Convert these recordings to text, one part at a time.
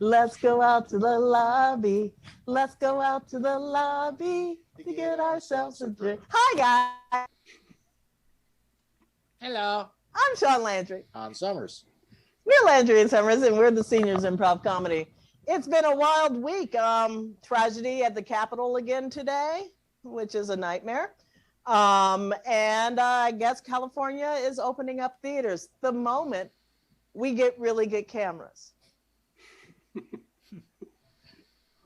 Let's go out to the lobby. Let's go out to the lobby to get ourselves a drink. Hi, guys. Hello. I'm Shaun Landry. On Summers. We're Landry and Summers, and we're the Seniors Improv Comedy. It's been a wild week. Tragedy at the Capitol again today, which is a nightmare. And I guess California is opening up theaters the moment we get really good cameras.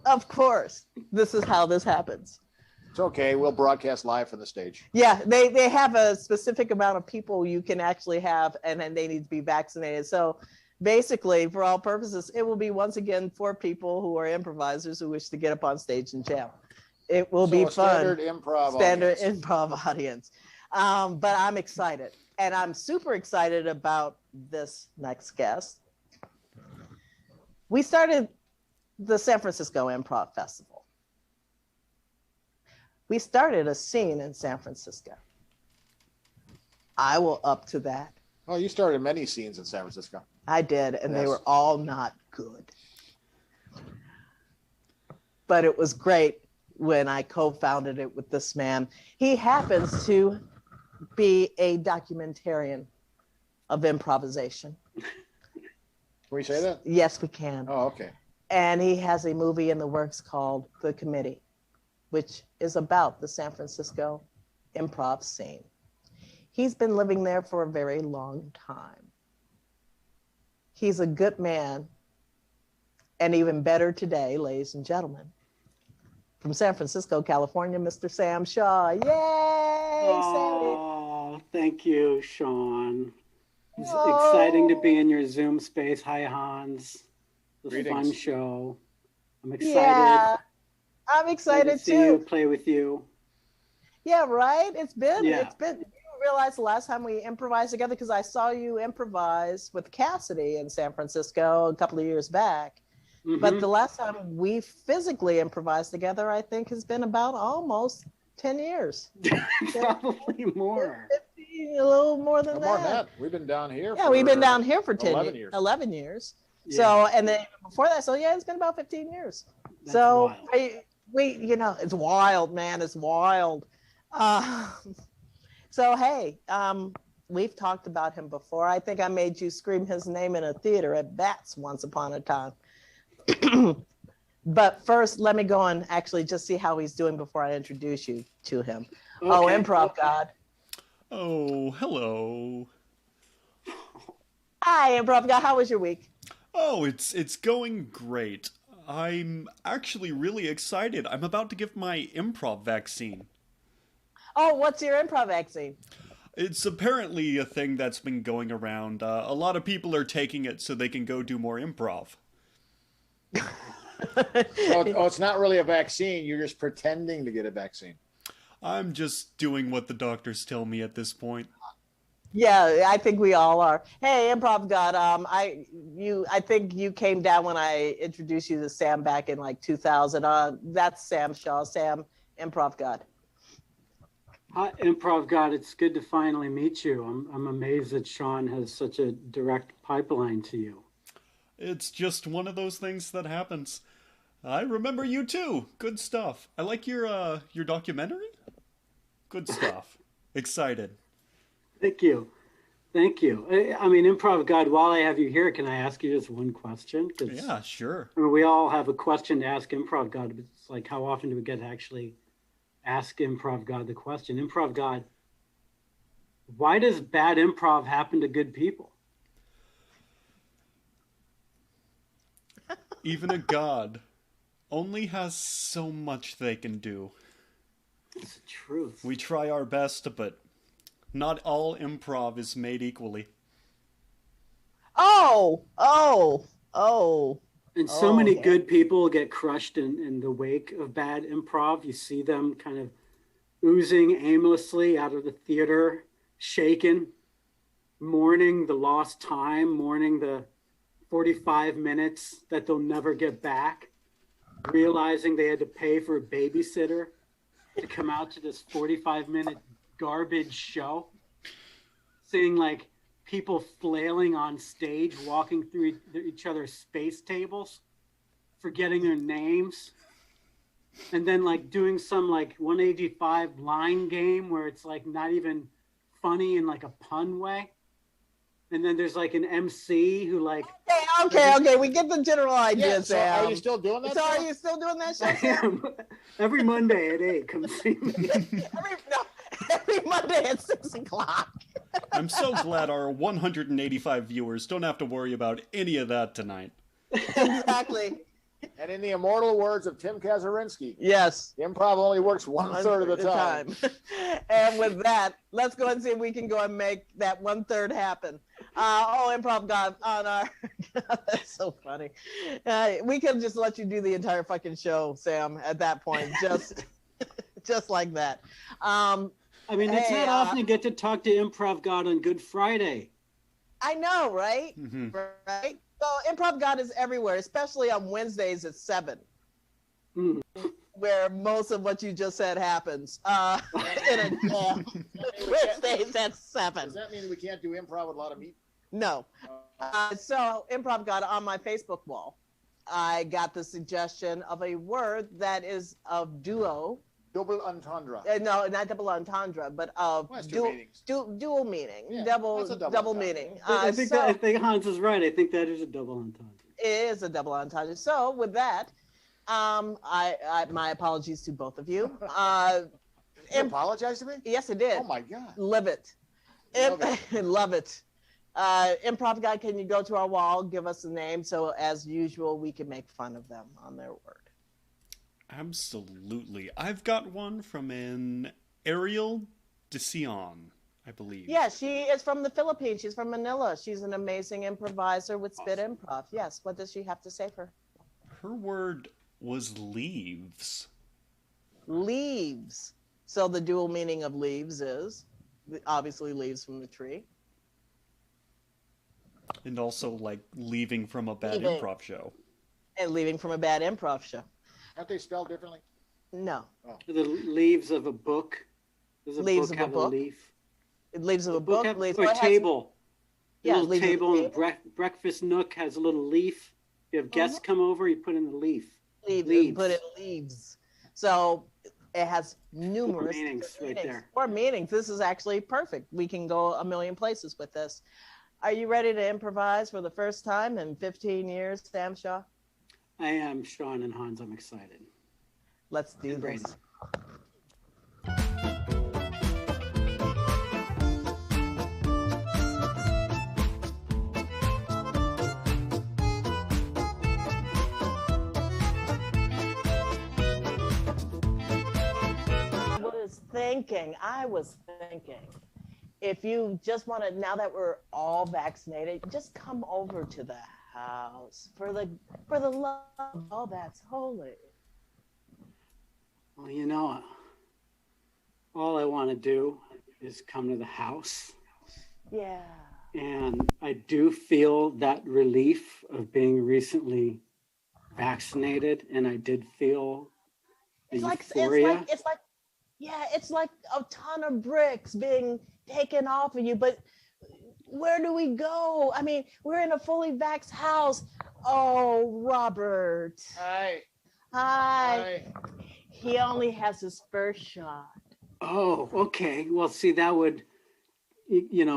Of course, this is how this happens. It's okay. We'll broadcast live from the stage. Yeah, they have a specific amount of people you can actually have, and then they need to be vaccinated. So basically, for all purposes, it will be once again for people who are improvisers who wish to get up on stage and jam. It will be fun. Standard improv audience. But I'm excited. And I'm super excited about this next guest. We started the San Francisco Improv Festival. We started a scene in San Francisco. I will up to that. Oh, you started many scenes in San Francisco. I did, and They were all not good. But it was great when I co-founded it with this man. He happens to be a documentarian of improvisation. Can we say that? Yes, we can. Oh, okay. And he has a movie in the works called The Committee, which is about the San Francisco improv scene. He's been living there for a very long time. He's a good man, and even better today, ladies and gentlemen, from San Francisco, California, Mr. Sam Shaw. Yay, Oh, thank you, Shaun. It's exciting to be in your Zoom space. Hi, Hans. It was a fun show. I'm excited. Yeah, I'm excited to see too. You, play with you. Yeah, right? It's been. You realize the last time we improvised together, because I saw you improvise with Cassidy in San Francisco a couple of years back. Mm-hmm. But the last time we physically improvised together, I think, has been about almost 10 years. Probably more. 15, a little more than that. More than that. We've been down here. Yeah, we've been down here for 11 years. 11 years. Yeah. So, and then before that, so yeah, it's been about 15 years. That's so wild. we, you know, it's wild, man. It's wild. So, hey, we've talked about him before. I think I made you scream his name in a theater at Bats once upon a time. But first, let me go and actually just see how he's doing before I introduce you to him. Okay. Oh, Improv God. Oh, hello. Hi, Improv God. How was your week? Oh, it's going great. I'm actually really excited. I'm about to give my improv vaccine. Oh, what's your improv vaccine? It's apparently a thing that's been going around. A lot of people are taking it so they can go do more improv. It's not really a vaccine. You're just pretending to get a vaccine. I'm just doing what the doctors tell me at this point. Yeah, I think we all are. Hey, Improv God, I think you came down when I introduced you to Sam back in like 2000. That's Sam Shaw, Sam Improv God. Hi, Improv God. It's good to finally meet you. I'm amazed that Shaun has such a direct pipeline to you. It's just one of those things that happens. I remember you too. Good stuff. I like your documentary. Good stuff. Excited. Thank you. Thank you. I mean, Improv God, while I have you here, can I ask you just one question? Yeah, sure. I mean, we all have a question to ask Improv God, but it's like, how often do we get to actually ask Improv God the question? Improv God, why does bad improv happen to good people? Even a god only has so much they can do. It's the truth. We try our best, but not all improv is made equally. And so many good people get crushed in the wake of bad improv. You see them kind of oozing aimlessly out of the theater, shaken, mourning the lost time, mourning the 45 minutes that they'll never get back, realizing they had to pay for a babysitter to come out to this 45-minute garbage show, seeing like people flailing on stage, walking through each other's space tables, forgetting their names, and then like doing some like 185 line game where it's like not even funny in like a pun way. And then there's like an MC who like. Okay. We get the general idea, Yeah, so Sam. are you still doing that? So are Sam? you still doing that show, I Sam? am. Every Monday at 8, come see me. Every Monday at 6 o'clock. I'm so glad our 185 viewers don't have to worry about any of that tonight. Exactly. And in the immortal words of Tim Kazurinsky, Yes. improv only works 1/3 of the time. And with that, let's go and see if we can go and make that 1/3 happen. Improv God on our. That's so funny. We can just let you do the entire fucking show, Sam. At that point, just like that. I mean, it's not often you get to talk to Improv God on Good Friday. I know, right? Mm-hmm. Right. So Improv God is everywhere, especially on Wednesdays at 7. Mm. Where most of what you just said happens. In a jam. Wednesdays at 7. Does that mean we can't do improv with a lot of meat? No. So Improv God on my Facebook wall. I got the suggestion of a word that is of duo. Double entendre. No, not double entendre, but of Well, that's two meanings. dual meaning. Yeah, double that's a double entendre. meaning. I think Hans is right. I think that is a double entendre. It is a double entendre. So with that, my apologies to both of you. You apologize to me? Yes, it did. Oh my God. Love it. Love it. Improv Guy, can you go to our wall, give us a name, so as usual we can make fun of them on their word. Absolutely. I've got one from an Ariel de Sion, I believe. Yeah, she is from the Philippines. She's from Manila. She's an amazing improviser with Spit Improv. Yes, what does she have to say for Her word was leaves. leaves? So the dual meaning of leaves is obviously leaves from the tree. And also like leaving from a bad Leaving. improv show. And leaving from a bad improv show. Aren't they spelled differently? No. The leaves of a book. Does a Leaves book of a have book? a leaf? Leaves of a book. have, Leaves, or well, a it has- table. Yeah, A little leaves of a table and table. breakfast nook has a little leaf. You have guests come over, you put in the leaf. Leaves. Put it leaves. So it has numerous meanings different right meanings. there. Or meanings. This is actually perfect. We can go a million places with this. Are you ready to improvise for the first time in 15 years, Sam Shaw? I am Shaun and Hans. I'm excited. Let's do And Brady. this. I was thinking, if you just want to, now that we're all vaccinated, just come over to the house for the love of all that's holy. Well, you know, all I want to do is come to the house. Yeah. And I do feel that relief of being recently vaccinated. And I did feel the euphoria. It's like a ton of bricks being taken off of you, but where do we go? I mean, we're in a fully vaxxed house. Oh, Robert. Hi. He only has his first shot. Oh, okay. Well, see, that would,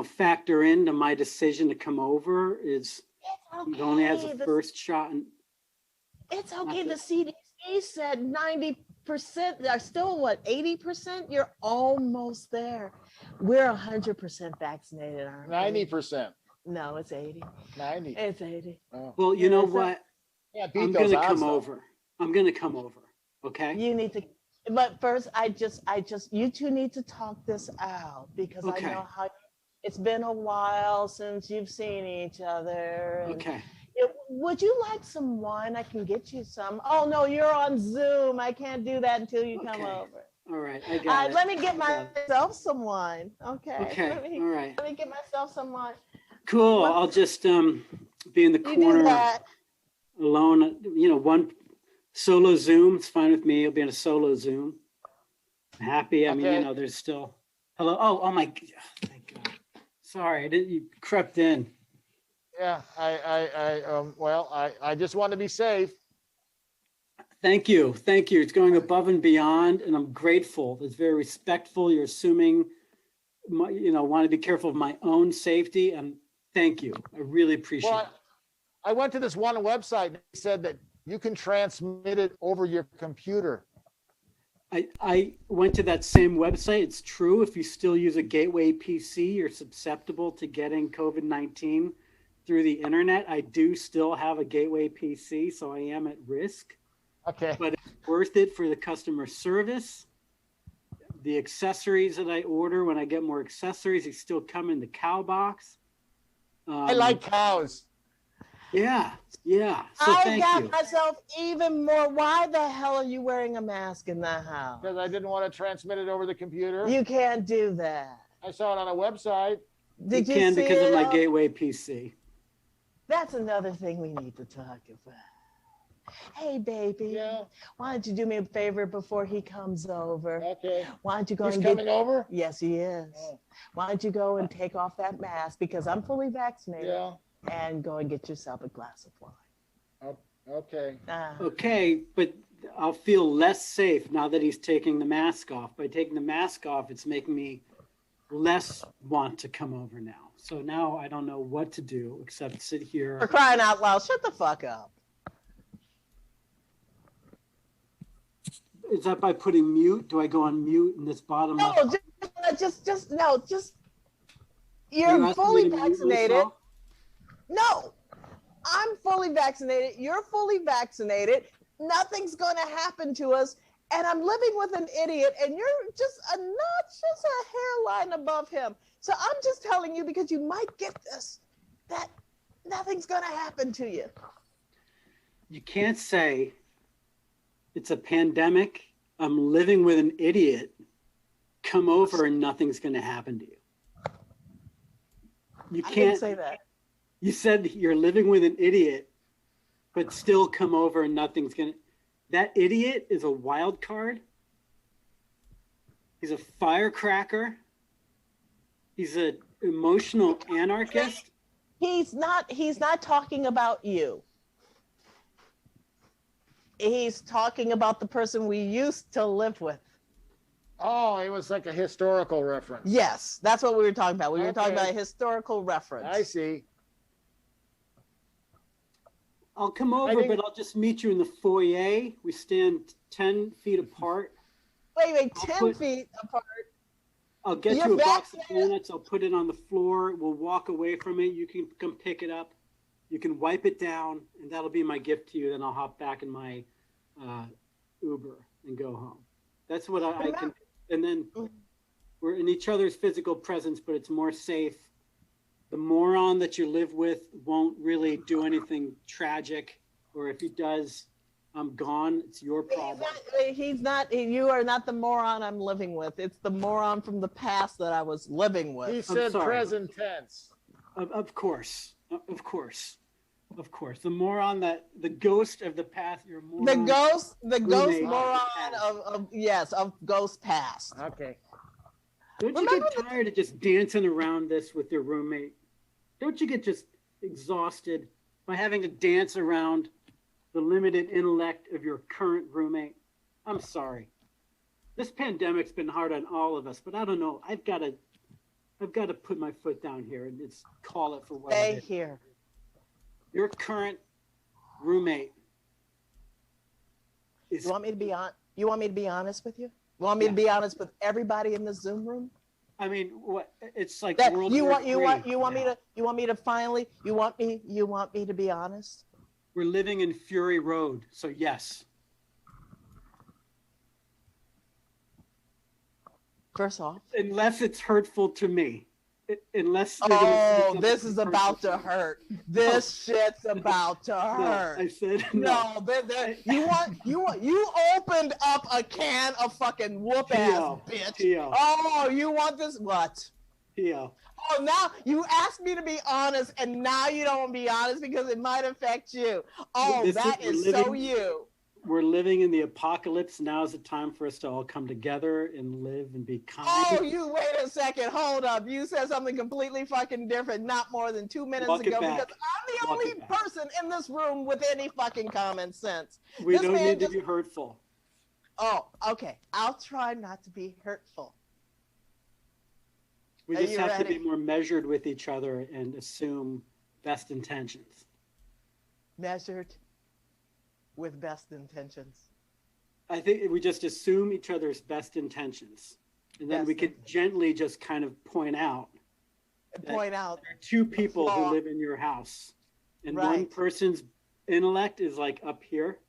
factor into my decision to come over is he only has a first shot. It's okay. The CDC said 90%. Are still 80%? You're almost there. We're 100% vaccinated, aren't we? 90%. No, it's 80. 90. It's 80. Oh. Well, you know what? Yeah, I'm going to come over. I'm going to come over. Okay. You need to, but first, I just, you two need to talk this out because I know how it's been a while since you've seen each other. Okay. Would you like some wine? I can get you some. Oh no, you're on Zoom. I can't do that until you come over. All right, I got it. Let me get myself some wine. Okay. Okay. All right. Let me get myself some wine. Cool. I'll just be in the corner alone. One solo Zoom. It's fine with me. I'll be in a solo Zoom. I'm happy. I mean, there's still. Hello. Oh my. Thank God. Sorry, you crept in. Yeah, I just want to be safe. Thank you. Thank you. It's going above and beyond, and I'm grateful. It's very respectful. You're assuming, want to be careful of my own safety, and thank you. I really appreciate it. I went to this one website and it said that you can transmit it over your computer. I went to that same website. It's true. If you still use a gateway PC, you're susceptible to getting COVID-19 through the internet. I do still have a gateway PC, so I am at risk. Okay. But it's worth it for the customer service. The accessories that I order, when I get more accessories, they still come in the cow box. I like cows. Yeah. So I thank got you. myself even more. Why the hell are you wearing a mask in the house? Because I didn't want to transmit it over the computer. You can't do that. I saw it on a website. Did You you can see because it? of my gateway PC. That's another thing we need to talk about. Hey, baby. Yeah. Why don't you do me a favor before he comes over? Okay. Why don't you go He's and coming get... over? Yes, he is. Oh. Why don't you go and take off that mask because I'm fully vaccinated Yeah. and go and get yourself a glass of wine. Okay. Okay, but I'll feel less safe now that he's taking the mask off. By taking the mask off, it's making me less want to come over now. So now I don't know what to do except sit For here. crying out loud, shut the fuck up. Is that by putting mute? Do I go on mute in this bottom No, left? just. You You're asking fully me to mute vaccinated. myself? No, I'm fully vaccinated. You're fully vaccinated. Nothing's going to happen to us. And I'm living with an idiot, and you're just just a hairline above him. So I'm just telling you because you might get this, that nothing's going to happen to you. You can't say it's a pandemic. I'm living with an idiot. Come over and nothing's going to happen to you. You I can't didn't say that. You said you're living with an idiot, but still come over and nothing's going to. That idiot is a wild card. He's a firecracker. He's an emotional anarchist. He's not talking about you. He's talking about the person we used to live with. Oh, it was like a historical reference. Yes, that's what we were talking about. We were talking Okay. about a historical reference. I see. I'll come over, but I'll just meet you in the foyer. We stand 10 feet apart. Wait, I'll 10 put- feet apart. I'll get You're you a box of vaccinated? donuts. I'll put it on the floor. We'll walk away from it. You can come pick it up. You can wipe it down, and that'll be my gift to you. Then I'll hop back in my Uber and go home. That's what I can. And then we're in each other's physical presence, but it's more safe. The moron that you live with won't really do anything tragic, or if he does, I'm gone. It's your problem. You are not the moron I'm living with. It's the moron from the past that I was living with. He said sorry. present tense. Of course. The moron the ghost of the past. You're a moron. The ghost Roommate. moron of ghost past. Okay. Don't you get tired of just dancing around this with your roommate? Don't you get just exhausted by having to dance around the limited intellect of your current roommate? I'm sorry. This pandemic's been hard on all of us, but I don't know. I've got to put my foot down here and just call it for what Stay it is. here. Your current roommate is. You want me to be honest with you? You want me to be honest with everybody in the Zoom room? I mean, what? It's like That World you War want III. you want me to be honest? We're living in Fury Road, so yes. First off. Unless it's hurtful to me. Unless you're gonna say something This is about to hurt. This shit's about to hurt. No, I said no. You opened up a can of fucking whoop ass, bitch. Theo. Oh, you want this? What? Theo. Oh, now you asked me to be honest, and now you don't want to be honest because it might affect you. Oh, so you. We're living in the apocalypse. Now is the time for us to all come together and live and be kind. Oh, you wait a second. Hold up. You said something completely fucking different not more than 2 minutes Walk it ago back. because I'm the only person in this room with any fucking common sense. We This don't man need to just- be hurtful. Oh, okay. I'll try not to be hurtful. We Are just you have to ready? be more measured with each other and assume best intentions. Measured with best intentions. I think we just assume each other's best intentions. And then Best we could intentions. gently just kind of point out that Point out. there are two people who flaw. live in your house. And one Right. person's intellect is like up here,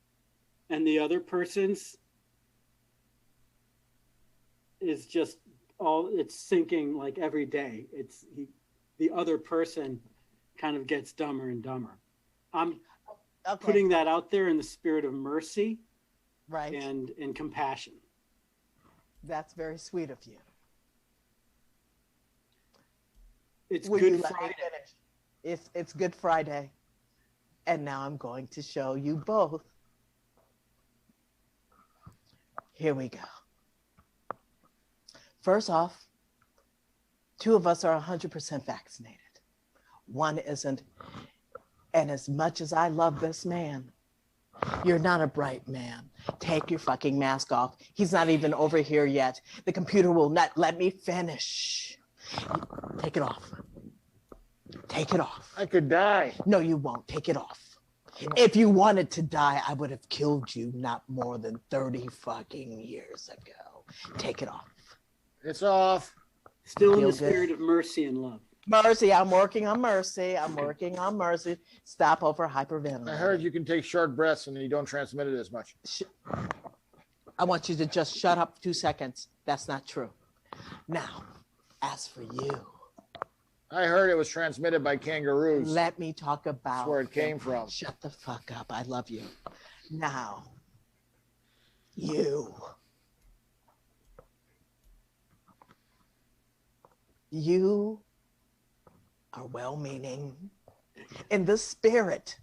and the other person's is just it's sinking like every day. The other person kind of gets dumber and dumber. I'm Okay. putting that out there in the spirit of mercy right. and compassion. That's very sweet of you. It's Will you Good let me Friday. finish? It's Good Friday. And now I'm going to show you both. Here we go. First off, two of us are 100% vaccinated. One isn't. And as much as I love this man, you're not a bright man. Take your fucking mask off. He's not even over here yet. The computer will not let me finish. Take it off. Take it off. I could die. No, you won't. Take it off. If you wanted to die, I would have killed you not more than 30 fucking years ago. Take it off. It's off. Still in Feel the good. spirit of mercy and love. Mercy, I'm working on mercy. I'm working on mercy. Stop over hyperventilating. I heard you can take short breaths and you don't transmit it as much. I want you to just shut up 2 seconds. That's not true. Now, as for you, I heard it was transmitted by kangaroos. let me talk about That's where it came them. from. Shut the fuck up. I love you. Now, you. You are well-meaning in the spirit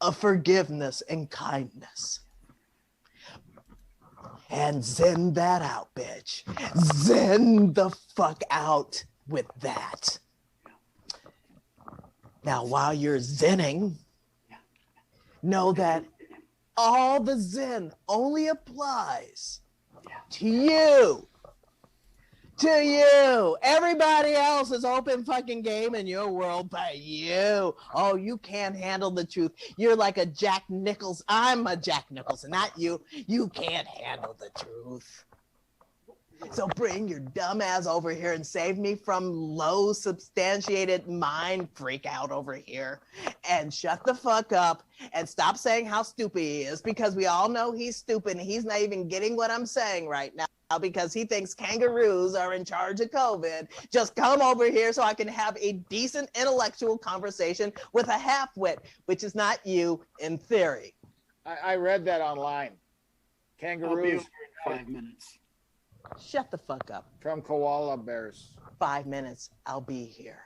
of forgiveness and kindness. And zen that out, bitch. Zen the fuck out with that. Now, while you're zenning, know that all the zen only applies to you. To you. Everybody else is open fucking game in your world, but you. Oh, you can't handle the truth. You're like a Jack Nichols. I'm a Jack Nicholson, not you. You can't handle the truth. So bring your dumb ass over here and save me from low substantiated mind freak out over here. And shut the fuck up and stop saying how stupid he is, because we all know he's stupid and he's not even getting what I'm saying right now because he thinks kangaroos are in charge of COVID. Just come over here so I can have a decent intellectual conversation with a half-wit, which is not you in theory. I read that online. I'll be Kangaroos over in 5 minutes. Shut the fuck up. from koala bears. 5 minutes, I'll be here.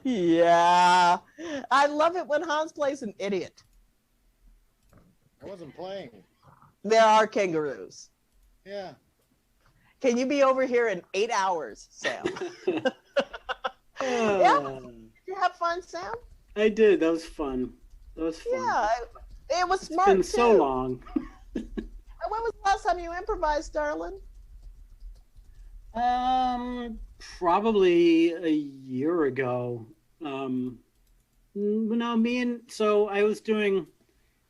Yeah. I love it when Hans plays an idiot. I wasn't playing. There are kangaroos. Yeah. Can you be over here in 8 hours, Sam? Did you have fun, Sam? I did. That was fun. That was fun. Yeah, it was It's smart been too. so long. When was the last time you improvised, darling? Probably a year ago. So I was doing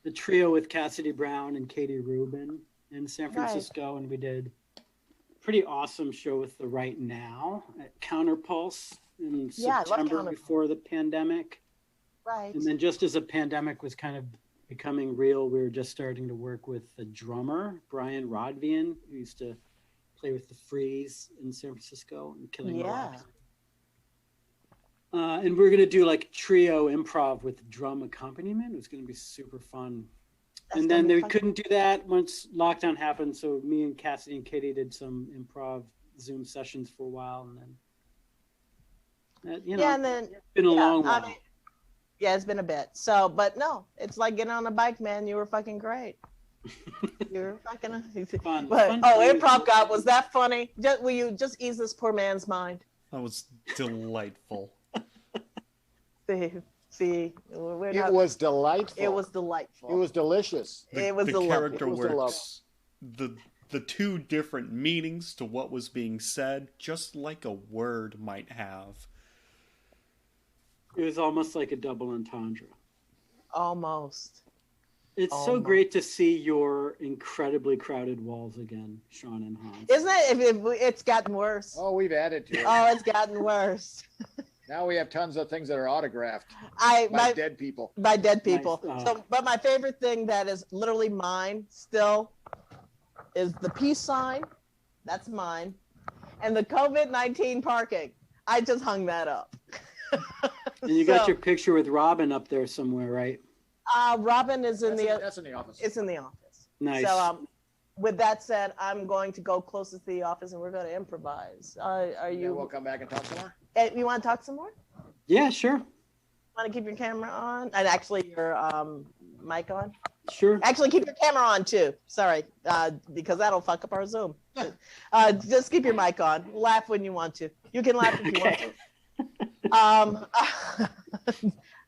the trio with Cassidy Brown and Katie Rubin in San Right. Francisco, and we did a pretty awesome show with the Right Now at Counterpulse in Yeah, I love September Counterpulse. before the pandemic. Right. And then just as the pandemic was kind of becoming real, we were just starting to work with the drummer, Brian Rodvian, who used to play with the Freeze in San Francisco and Killing Yeah. Rock. And we're going to do like trio improv with drum accompaniment. It was going to be super fun. And then they couldn't do that once lockdown happened. So me and Cassie and Katie did some improv Zoom sessions for a while, and then and then it's been a long while. Yeah, it's been a bit. So, but no, it's like getting on a bike, man. You were fucking great. You were fucking Fun. Improv God, was that funny? Will you just ease this poor man's mind? That was delightful. See, it was delightful. It was delightful. It was delicious. The character works. The two different meanings to what was being said, just like a word might have. It was almost like a double entendre. Almost. It's so great to see your incredibly crowded walls again, Shaun and Hans. Isn't it? It's gotten worse. Oh, we've added to it. Oh, it's gotten worse. Now we have tons of things that are autographed by dead people. By dead people. Nice. So, but my favorite thing that is literally mine still is the peace sign. That's mine. And the COVID-19 parking. I just hung that up. And you got your picture with Robin up there somewhere, right? Robin is That's in the office. It's in the office. Nice. So with that said, I'm going to go closest to the office and we're going to improvise. Are you? Then we'll come back and talk some more. You want to talk some more? Yeah, sure. Want to keep your camera on and actually your mic on? Sure. Actually, keep your camera on too. Sorry, because that'll fuck up our Zoom. Just keep your mic on. Laugh when you want to. You can laugh if you want to.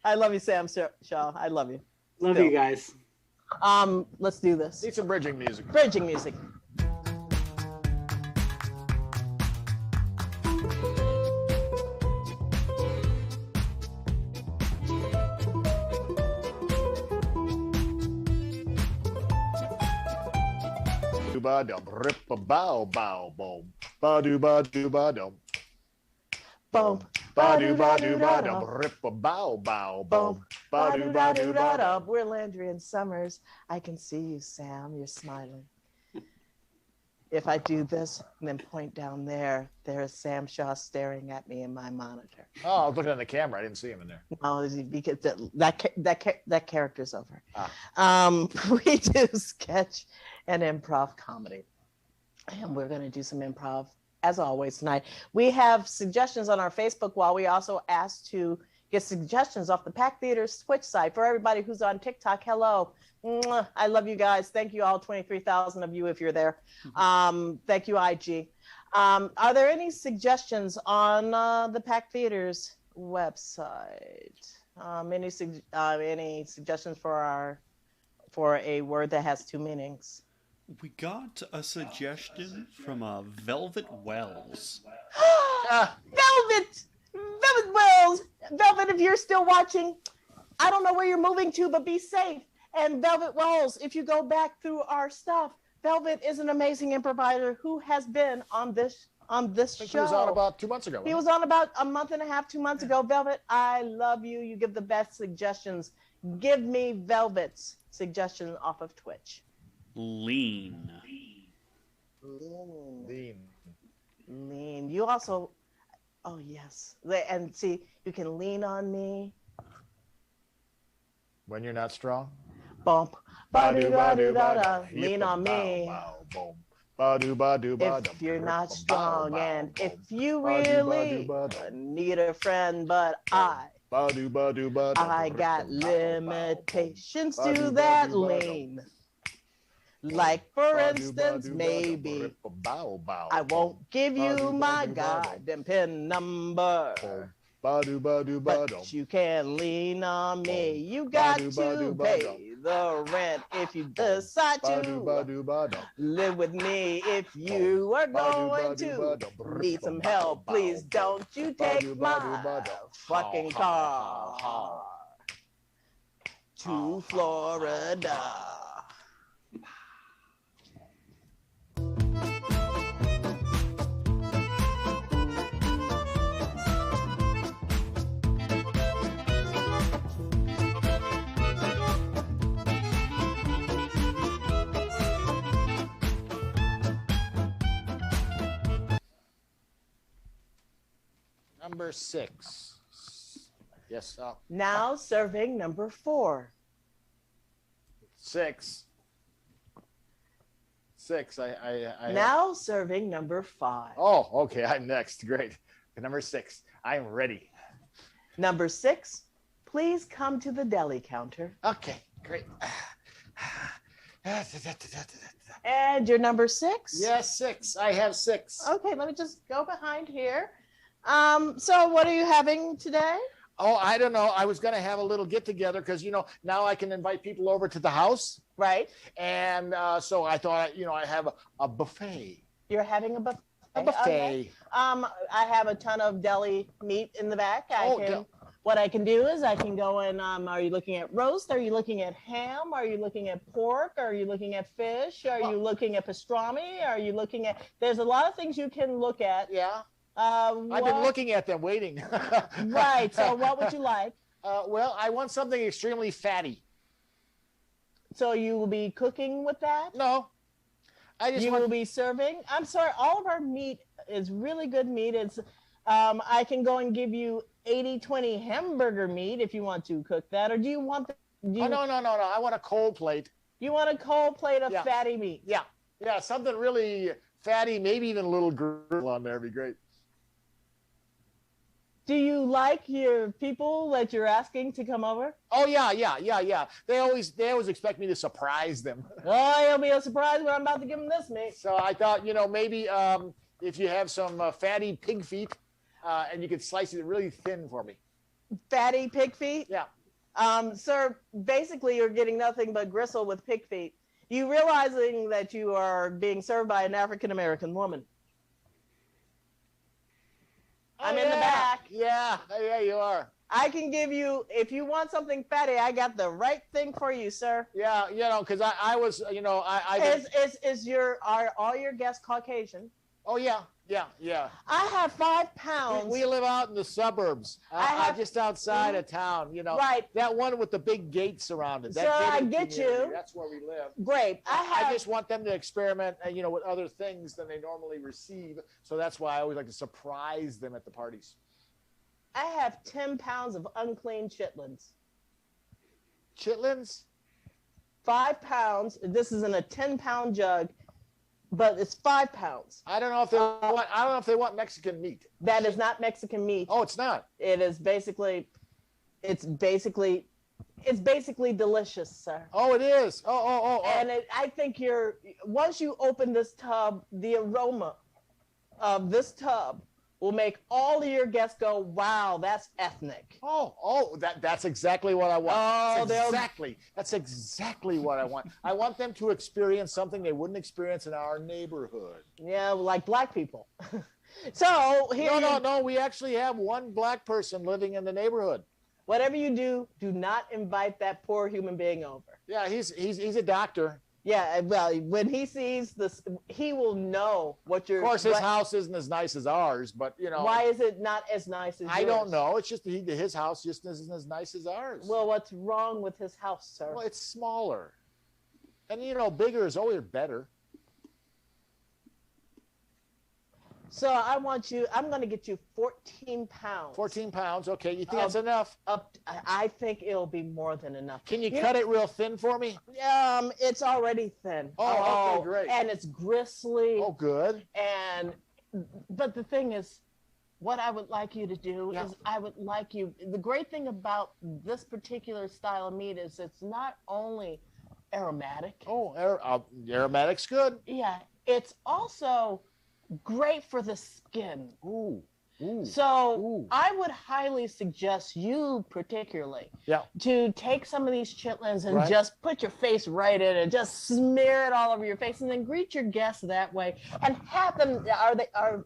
I love you, Sam Shaw. I love you. Love you guys. Let's do this. Need some bridging music. Bridging music. Ba dum rip a bow bow boom. Ba do ba do ba dum. Boom. Ba do ba do ba dum rip a bow bow boom. Ba do ba do ba dum. We're Landry and Summers. I can see you, Sam. You're smiling. If I do this and then point down there, there's Sam Shaw staring at me in my monitor. Oh, I was looking at the camera. I didn't see him in there. No, because that character's over. We do sketch and improv comedy, and we're going to do some improv as always tonight. We have suggestions on our Facebook wall. We also asked to get suggestions off the Pack Theater's Twitch site. For everybody who's on TikTok, hello. Mwah. I love you guys. Thank you all, 23,000 of you if you're there. Thank you, IG. Are there any suggestions on the Pack Theater's website? Any suggestions for a word that has two meanings? We got a suggestion from Velvet Wells. Velvet Wells! Velvet, if you're still watching, I don't know where you're moving to, but be safe. And Velvet Wells, if you go back through our stuff, Velvet is an amazing improviser who has been on this show. He was on about 2 months ago. He was on about a month and a half, 2 months ago. Velvet, I love you. You give the best suggestions. Give me Velvet's suggestion off of Twitch. Lean. Lean. You also, oh yes. And see, you can lean on me. When you're not strong. Bump. Ba-do-ba-do-ba-da. Lean on me. If you're not strong and if you really need a friend, but I got limitations to that lean. Like, for instance, maybe I won't give you my goddamn PIN number. But you can lean on me. You got to pay the rent if you decide to live with me. If you are going to need some help, please don't you take my fucking car to Florida. Number 6. Yes. Now serving number 4. 6. 6. I Now serving number 5. Oh, okay. I'm next. Great. Number 6. I'm ready. Number 6, please come to the deli counter. Okay, great. And your number 6? Yes, 6. I have 6. Okay, let me just go behind here. So what are you having today? Oh, I don't know. I was going to have a little get together because, now I can invite people over to the house. Right. And so I thought, I have a buffet. You're having a buffet. A buffet. Okay. I have a ton of deli meat in the back. Oh, What I can do is I can go and are you looking at roast? Are you looking at ham? Are you looking at pork? Are you looking at fish? Are you looking at pastrami? Are you looking at, there's a lot of things you can look at. Yeah. I've been looking at them waiting. Right. So what would you like? Well, I want something extremely fatty. So you will be cooking with that? No. You will be serving? I'm sorry, all of our meat is really good meat. It's I can go and give you 80-20 hamburger meat if you want to cook that. Or do you want no. I want a cold plate. You want a cold plate of fatty meat? Yeah. Yeah, something really fatty, maybe even a little grill on there would be great. Do you like your people that you're asking to come over? Oh yeah. They always expect me to surprise them. Oh, it'll be a surprise when I'm about to give them this meat. So I thought, maybe if you have some fatty pig feet, and you could slice it really thin for me. Fatty pig feet? Yeah. Sir, basically you're getting nothing but gristle with pig feet. You realizing that you are being served by an African-American woman. I'm in the back. Yeah, you are. I can give you, if you want something fatty, I got the right thing for you, sir. Yeah, because I was, Are all your guests Caucasian? Oh yeah. I have 5 pounds. We live out in the suburbs. Just outside of town, Right. That one with the big gates around it. Sir, I get you. That's where we live. Great. I just want them to experiment, with other things than they normally receive. So that's why I always like to surprise them at the parties. I have 10 pounds of unclean chitlins. Chitlins? 5 pounds. This is in a 10-pound jug, but it's 5 pounds. I don't know if they want Mexican meat. That is not Mexican meat. Oh, it's not. It is basically, it's basically delicious, sir. Oh, it is. Oh. And I think once you open this tub, the aroma of this tub will make all of your guests go, wow, that's ethnic. Oh, that's exactly what I want. Oh, that's exactly what I want. I want them to experience something they wouldn't experience in our neighborhood. Yeah, like black people. So here. No. We actually have one black person living in the neighborhood. Whatever you do, do not invite that poor human being over. Yeah, he's a doctor. Yeah, well, when he sees this, he will know what you're. Of course, his house isn't as nice as ours, but Why is it not as nice as yours? I don't know. It's just his house just isn't as nice as ours. Well, what's wrong with his house, sir? Well, it's smaller, and bigger is always better. So I'm going to get you 14 pounds. 14 pounds. Okay. You think that's enough? I think it'll be more than enough. Can you cut it real thin for me? It's already thin. Oh, okay, great. And it's gristly. Oh, good. But the thing is, what I would like you to do is the great thing about this particular style of meat is it's not only aromatic. Oh, aromatic's good. Yeah. It's also great for the skin. Ooh. So I would highly suggest you particularly to take some of these chitlins and just put your face right in it, just smear it all over your face, and then greet your guests that way. And have them.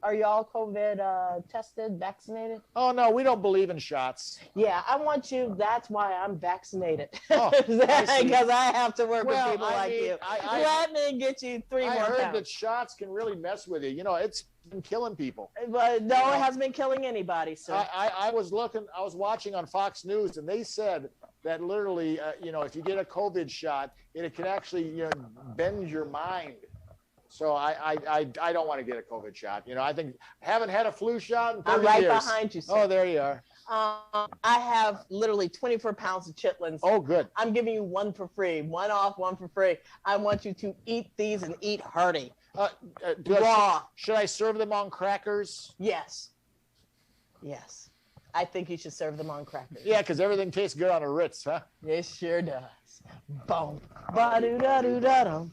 Are you all COVID tested, vaccinated? Oh no, we don't believe in shots. Yeah, I want you. That's why I'm vaccinated. Oh, because I have to work with people like you. Let me get you 3 more pounds. I heard that shots can really mess with you. It's been killing people. But no, it hasn't been killing anybody, sir. I was watching on Fox News, and they said that literally, if you get a COVID shot, it can actually bend your mind. So I don't want to get a COVID shot. You know, I think haven't had a flu shot in 30 I'm right years. behind you, sir. Oh, there you are. I have literally 24 pounds of chitlins. Oh, good. I'm giving you one for free, one off, one for free. I want you to eat these and eat hearty. Raw. Should I serve them on crackers? Yes. Yes. I think you should serve them on crackers. Yeah, because everything tastes good on a Ritz, huh? It sure does. Boom. Ba-do-da-do-da-dum.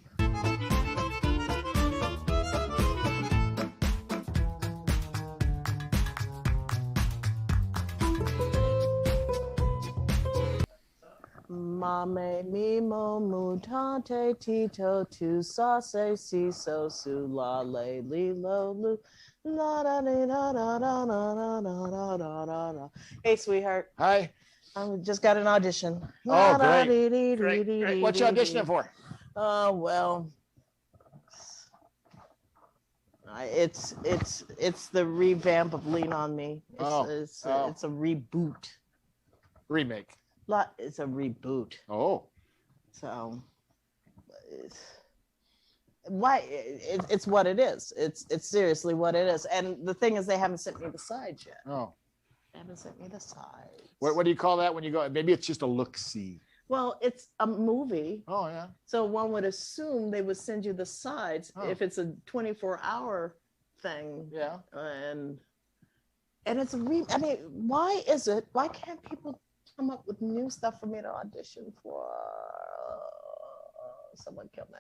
Mame mimo mutante tito tu sase si so su la le li lo lu la da da da da da da da da da da. Hey, sweetheart. Hi. I just got an audition. Oh, great. What you auditioning for? Oh, well, it's the revamp of Lean on Me. It's a reboot. Remake. It's a reboot. Oh. So, it's what it is. It's seriously what it is. And the thing is, they haven't sent me the sides yet. Oh. They haven't sent me the sides. What do you call that when you go? Maybe it's just a look-see. Well, it's a movie. Oh, yeah. So one would assume they would send you the sides if it's a 24-hour thing. Yeah. And it's I mean, why can't people come up with new stuff for me to audition for? Someone kill me.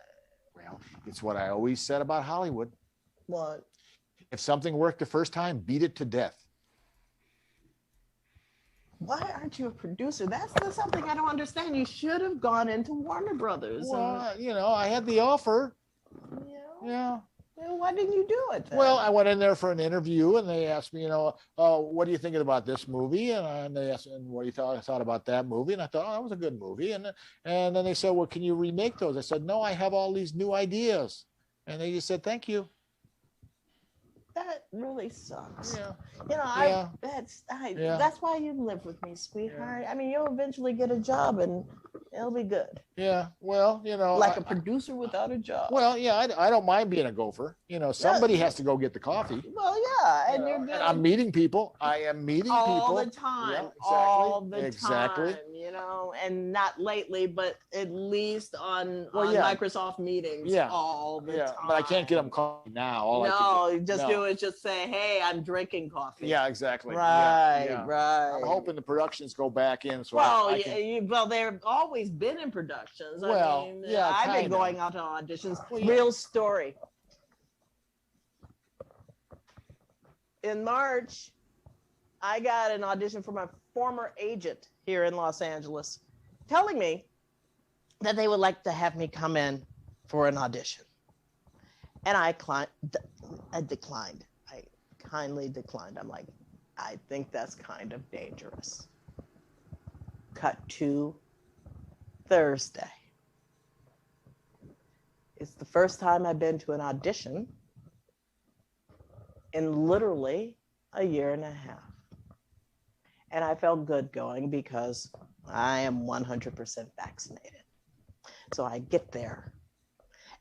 Well, it's what I always said about Hollywood. What? If something worked the first time, beat it to death. Why aren't you a producer? That's something I don't understand. You should have gone into Warner Brothers. Well, you know, I had the offer. Yeah. Well, why didn't you do it then? Well, I went in there for an interview, and they asked me, you know, what do you think about this movie? And they asked, and what do you thought about that movie? And I thought, oh, that was a good movie. And then they said, well, can you remake those? I said, no, I have all these new ideas. And they just said, thank you. That really sucks. Yeah. You know, that's why you live with me, sweetheart. Yeah. I mean, you'll eventually get a job and it'll be good. Yeah. Well, you know, like a producer without a job. Well, yeah, I don't mind being a gopher. You know, somebody has to go get the coffee. Well, yeah, and you're good. And I'm meeting people. I am meeting people all the time. Yeah, exactly. All the Exactly. time. You know, and not lately, but at least on Microsoft meetings. Yeah. All the time. But I can't get them coffee now. Just say, hey, I'm drinking coffee. Yeah, exactly. Right, yeah. right. I'm hoping the productions go back in. So well, they've always been in productions. Well, I've been going out to auditions. Real story. In March, I got an audition from a former agent here in Los Angeles telling me that they would like to have me come in for an audition. And I declined. I kindly declined. I'm like, I think that's kind of dangerous. Cut to Thursday. It's the first time I've been to an audition in literally a year and a half. And I felt good going because I am 100% vaccinated. So I get there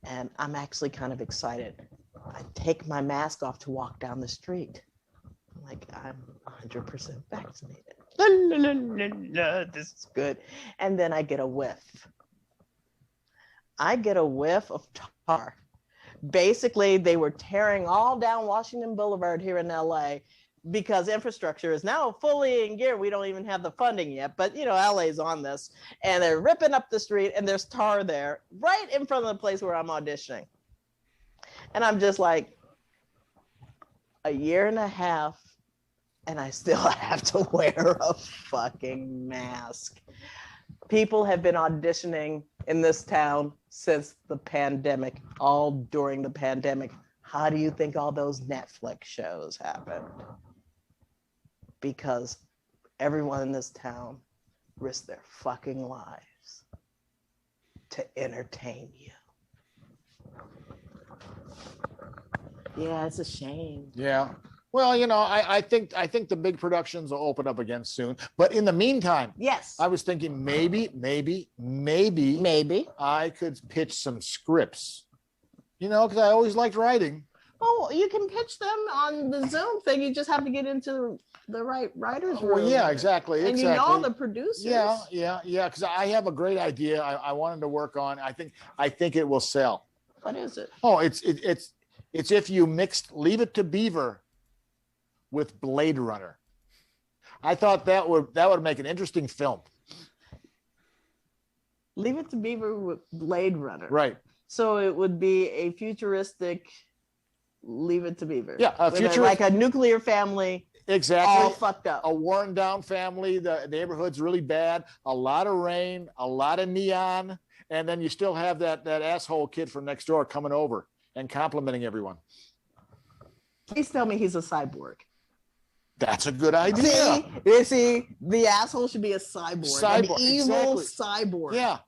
and I'm actually kind of excited. I take my mask off to walk down the street. I'm like, I'm 100% vaccinated. This is good. And then I get a whiff. I get a whiff of tar. Basically, they were tearing all down Washington Boulevard here in LA because infrastructure is now fully in gear. We don't even have the funding yet, but you know, LA's on this. And they're ripping up the street and there's tar there right in front of the place where I'm auditioning. And I'm just like, a year and a half, and I still have to wear a fucking mask. People have been auditioning in this town since the pandemic, all during the pandemic. How do you think all those Netflix shows happened? Because everyone in this town risked their fucking lives to entertain you. Yeah, it's a shame. Yeah. Well, you know, I think the big productions will open up again soon. But in the meantime, yes, I was thinking maybe I could pitch some scripts. You know, because I always liked writing. Oh, you can pitch them on the Zoom thing. You just have to get into the right writer's room. Well, yeah, exactly. And you know the producers. Yeah. Because I have a great idea. I wanted to work on. I think it will sell. What is it? Oh, it's if you mixed Leave It to Beaver with Blade Runner. I thought that would make an interesting film. Leave It to Beaver with Blade Runner. Right. So it would be a futuristic Leave It to Beaver. Yeah, like a nuclear family. Exactly. All fucked up. A worn down family. The neighborhood's really bad. A lot of rain, a lot of neon. And then you still have that asshole kid from next door coming over and complimenting everyone. Please tell me he's a cyborg. That's a good idea. See, the asshole should be a cyborg. An evil cyborg. Yeah.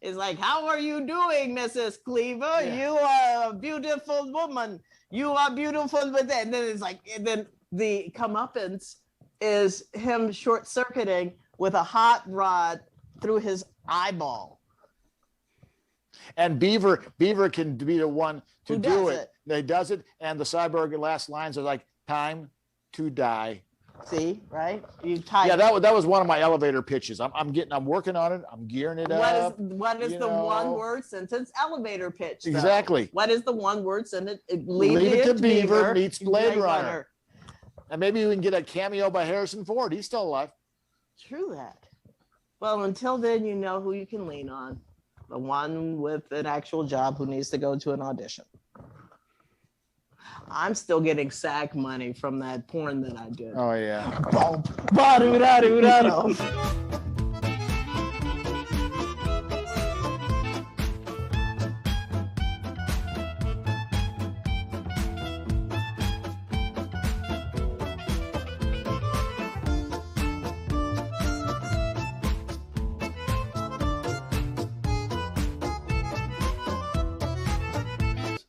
It's like, how are you doing, Mrs. Cleaver? Yeah. You are a beautiful woman. You are beautiful with that. And then it's like, and then the comeuppance is him short-circuiting with a hot rod through his eyeball. And Beaver can be the one to do it. He does it, and the cyborg last lines are like, time to die. See, right? You type. Yeah, that was one of my elevator pitches. I'm working on it. I'm gearing it up. What is the one word sentence elevator pitch? Though? Exactly. What is the one word sentence? Leave It to Beaver meets Blade Runner. And maybe we can get a cameo by Harrison Ford. He's still alive. True that. Well, until then, you know who you can lean on. The one with an actual job who needs to go to an audition. I'm still getting SAG money from that porn that I did. Oh, yeah.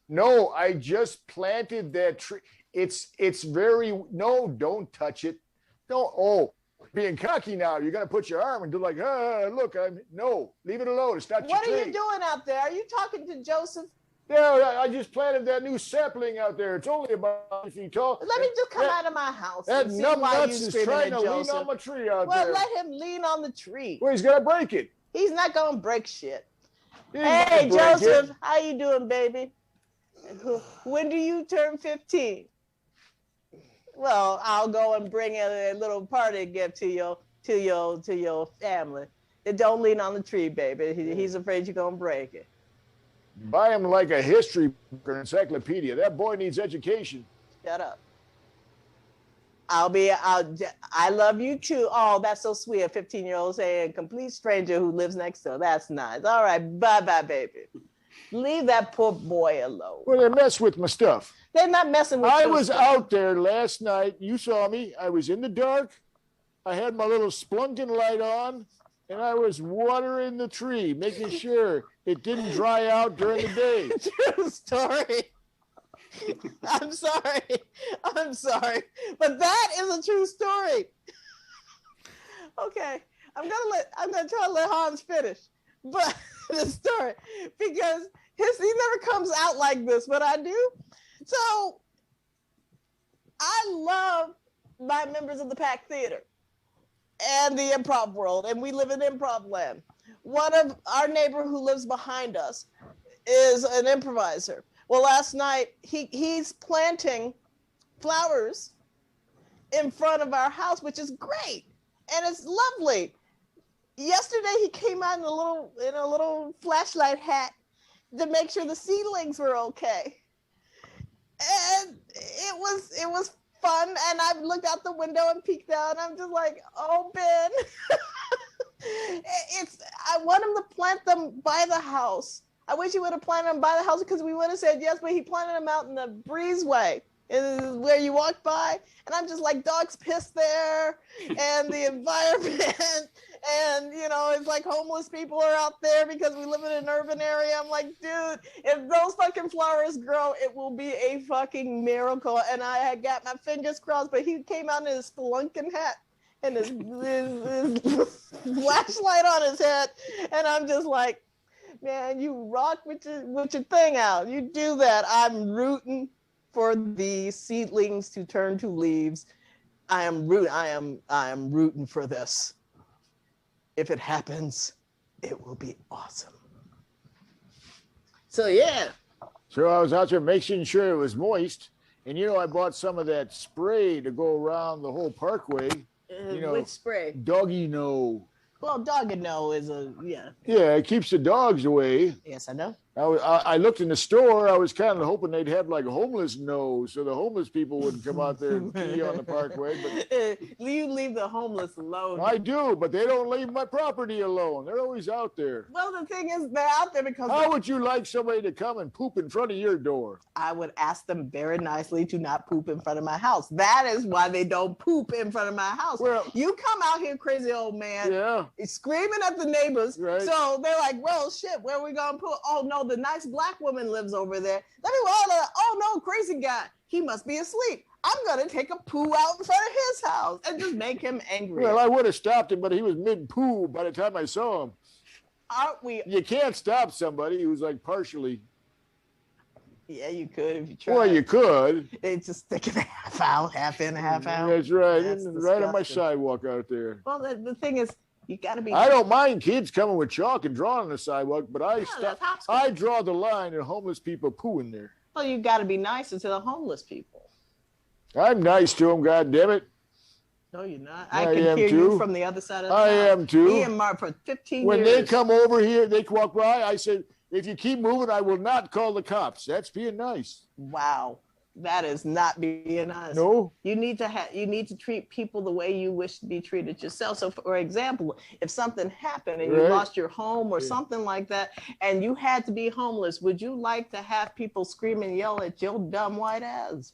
No, I just planted that tree. It's very, no, don't touch it. No, being cocky now. You're going to put your arm and do like, look, no, leave it alone. It's not your tree. What are you doing out there? Are you talking to Joseph? Yeah, I just planted that new sapling out there. It's only about 5 feet tall. Let me just come out of my house. That and see why nuts is trying to lean on my tree out there. Well, let him lean on the tree. Well, he's going to break it. He's not going to break shit. Hey, Joseph, how you doing, baby? When do you turn 15? Well, I'll go and bring a little party gift to your family. Don't lean on the tree, baby. He's afraid you're gonna break it. Buy him like a history book or encyclopedia. That boy needs education. Shut up. I love you too. Oh, that's so sweet. A 15-year-old saying, complete stranger who lives next door. That's nice. All right, bye-bye, baby. Leave that poor boy alone. Well, they mess with my stuff. They're not messing with I was out there last night. You saw me. I was in the dark. I had my little splunking light on, and I was watering the tree, making sure it didn't dry out during the day. True story. I'm sorry. But that is a true story. Okay. I'm gonna try to let Hans finish. But the story, because he never comes out like this, but I do. So I love my members of the Pack Theater and the improv world, and we live in improv land. One of our neighbor who lives behind us is an improviser. Well, last night he's planting flowers in front of our house, which is great, and it's lovely. Yesterday he came out in a little flashlight hat to make sure the seedlings were okay. And it was fun, and I looked out the window and peeked out, and I'm just like, oh, Ben. I want him to plant them by the house. I wish he would have planted them by the house because we would have said yes, but he planted them out in the breezeway where you walk by, and I'm just like, dogs piss there, and the environment, and it's like homeless people are out there because we live in an urban area. I'm like, dude, if those fucking flowers grow, it will be a fucking miracle. And I had got my fingers crossed, but he came out in his spelunking hat and his flashlight on his head, and I'm just like, Man, you rock with your thing out. You do that. I'm rooting for the seedlings to turn to leaves. I am rooting for this. If it happens, it will be awesome. So yeah. So I was out there making sure it was moist. And I bought some of that spray to go around the whole parkway. Which spray? Doggy no. Well, doggy no is yeah. Yeah, it keeps the dogs away. Yes, I know. I looked in the store. I was kind of hoping they'd have like a homeless nose, so the homeless people wouldn't come out there and pee on the parkway. But you leave the homeless alone. I do, but they don't leave my property alone. They're always out there. Well, the thing is, they're out there because. How would you like somebody to come and poop in front of your door? I would ask them very nicely to not poop in front of my house. That is why they don't poop in front of my house. Well, you come out here, crazy old man. Yeah. Screaming at the neighbors. Right. So they're like, well, shit, where are we going to put? Oh, no, the nice black woman lives over there. Let me, oh, no, crazy guy. He must be asleep. I'm going to take a poo out in front of his house and just make him angry. Well, I would have stopped him, but he was mid-poo by the time I saw him. Aren't we? You can't stop somebody who's like partially. Yeah, you could if you tried. Well, you could. They just stick it half in, half out. That's right. That's right on my disgusting. sidewalk out there. Well, the thing is, you got to be. I don't mind kids coming with chalk and drawing on the sidewalk, but that's high school. I draw the line at homeless people pooing there. Well, you got to be nicer to the homeless people. I'm nice to them, God damn it. No, you're not. I I can am hear too. you from the other side of the I house. am too. Me and Mark for 15 When years. they come over here, they walk by, I said, if you keep moving, I will not call the cops. That's being nice. Wow. That is not being nice. No. You need to treat people the way you wish to be treated yourself. So, for example, if something happened and you Right. lost your home or something like that, and you had to be homeless, would you like to have people scream and yell at your dumb white ass?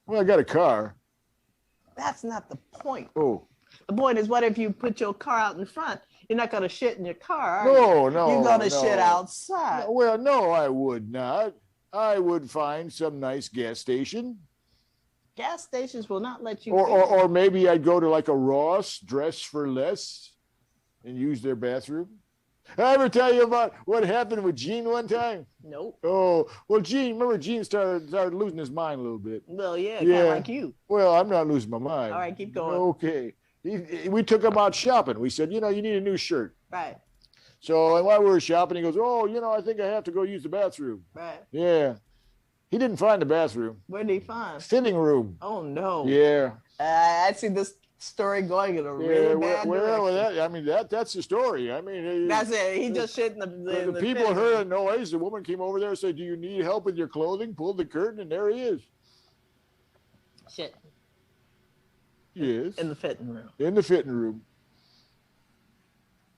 Well, I got a car. That's not the point. Oh. The point is, what if you put your car out in front? You're not going to shit in your car, are No, you? no. You're going to no. shit outside. Well, no, I would not. I would find some nice gas station. Gas stations will not let you. Or maybe I'd go to like a Ross, dress for less, and use their bathroom. I ever tell you about what happened with Gene one time? Nope. Oh, well, remember Gene started losing his mind a little bit. Well, yeah, kind of like you. Well, I'm not losing my mind. All right, keep going. Okay. We took him out shopping. We said, you need a new shirt. Right. So and while we were shopping, he goes, oh, I think I have to go use the bathroom. Right. Yeah. He didn't find the bathroom. Where did he find? Fitting room. Oh, no. Yeah. I see this story going in a really bad direction. That's the story. I mean, That's it. He just shit in the the people fitting heard a room. noise. The woman came over there and said, do you need help with your clothing? Pulled the curtain, and there he is. Shit. Yes. In the fitting room. In the fitting room.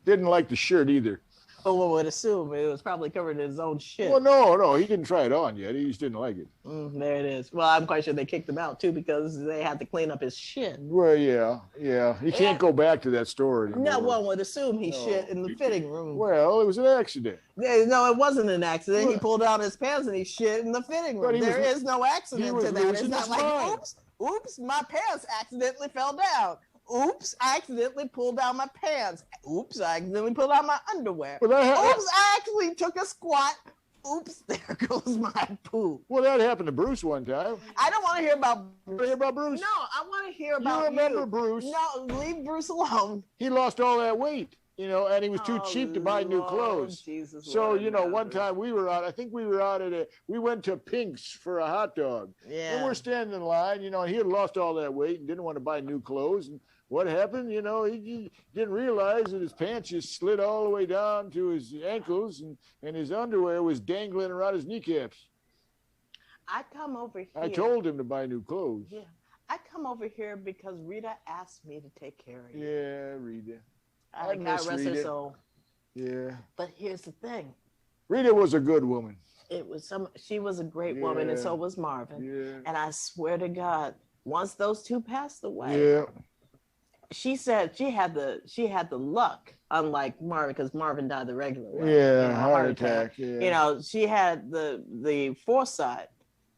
Didn't like the shirt either. Oh, one would assume it was probably covered in his own shit. Well, no, he didn't try it on yet. He just didn't like it. There it is. Well, I'm quite sure they kicked him out too because they had to clean up his shit. Well, yeah. He can't go back to that store anymore. No one would assume he shit in the fitting room. Well, it was an accident. No, it wasn't an accident. Well, He pulled down his pants and he shit in the fitting room. But There is no he accident was to that. It's losing not his like, mind. oops, my pants accidentally fell down. Oops, I accidentally pulled down my pants. Oops, I accidentally pulled out my underwear. Well, Oops, I actually took a squat. Oops, there goes my poo. Well, that happened to Bruce one time. I don't want to hear about You hear about Bruce? No, I want to hear about You remember Bruce? No, leave Bruce alone. He lost all that weight, and he was too cheap to buy new Lord clothes. Jesus, So, Lord, one time we went to Pink's for a hot dog. Yeah. And we're standing in line, and he had lost all that weight and didn't want to buy new clothes. And what happened? He didn't realize that his pants just slid all the way down to his ankles and his underwear was dangling around his kneecaps. I come over here. I told him to buy new clothes. Yeah. I come over here because Rita asked me to take care of you. Yeah, Rita. I miss God rest her Rita. soul. Yeah. But here's the thing. Rita was a good woman. She was a great woman, and so was Marvin. Yeah. And I swear to God, once those two passed away, Yeah. she said she had the luck, unlike Marvin, because Marvin died the regular way. Yeah, heart attack. Yeah. She had the foresight